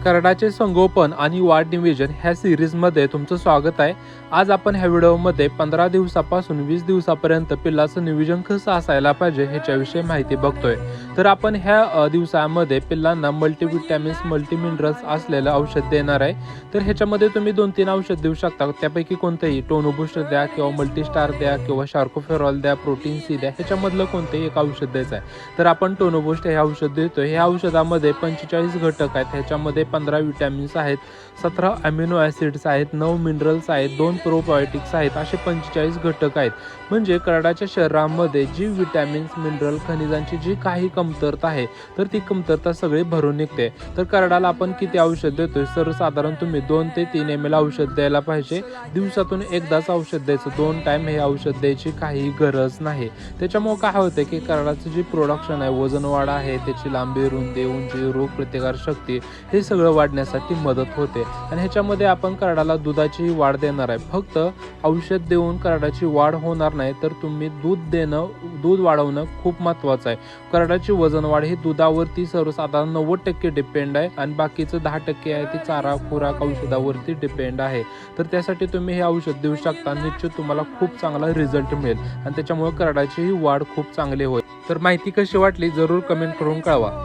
करडाचे संगोपन आणि वाढ नियोजन ह्या सिरीजमध्ये तुमचं स्वागत आहे। आज आपण ह्या व्हिडिओमध्ये 15 दिवसापासून 20 दिवसापर्यंत पिल्लाचं नियोजन कसं असायला पाहिजे ह्याच्याविषयी माहिती बघतोय। तर आपण ह्या दिवसामध्ये पिल्लांना मल्टीविटॅमिन्स मल्टीमिनरल्स असलेलं औषध देणार आहे। तर ह्याच्यामध्ये तुम्ही 2-3 औषध देऊ शकता, त्यापैकी कोणतेही टोनो बूस्टर द्या किंवा मल्टीस्टार द्या किंवा शार्कोफेरॉल द्या, प्रोटीन सी द्या, ह्याच्यामधलं कोणतेही एक औषध द्यायचं आहे। तर आपण टोनो बूस्ट हे औषध देतोय। ह्या औषधामध्ये 45 घटक आहेत, ह्याच्यामध्ये 15 विटॅमिन्स आहेत, 17 अमिनो ॲसिड्स आहेत, 9 मिनरल्स आहेत, 2 प्रोबायोटिक्स आहेत, असे 45 घटक आहेत। म्हणजे करडाच्या शरीरामध्ये जी विटॅमिन्स मिनरल खनिजांची जी काही कमतरता आहे तर ती कमतरता सगळी भरून निघते। तर करडाला आपण किती औषध देतोय, सर्वसाधारण तुम्ही 2 ते 3 ml औषध द्यायला पाहिजे। दिवसातून एकदाच औषध द्यायचं, 2 टाइम हे औषध द्यायची काही गरज नाही। त्याच्यामुळे काय होते की करडाचं जे प्रोडक्शन आहे, वजन वाढ आहे, त्याची लांबी रुंदी उंची रोग प्रतिकार शक्ती हे सगळं वाढण्यासाठी मदत होते। आणि ह्याच्यामध्ये आपण करडाला दुधाची वाढ देणार आहे। फक्त औषध देऊन करडाची वाढ होणार नाही, तर तुम्ही दूध वाढवणं खूप महत्त्वाचं आहे। करडाची वजन वाढ ही दुधावरती सर्वसाधारण 90% डिपेंड आहे आणि बाकीचं 10% आहे ती चारा खुराक औषधावरती डिपेंड आहे। तर त्यासाठी तुम्ही हे औषध देऊ शकता, निश्चित तुम्हाला खूप चांगला रिझल्ट मिळेल आणि त्याच्यामुळे करडाची वाढ खूप चांगली होईल। तर माहिती कशी वाटली जरूर कमेंट करून कळवा।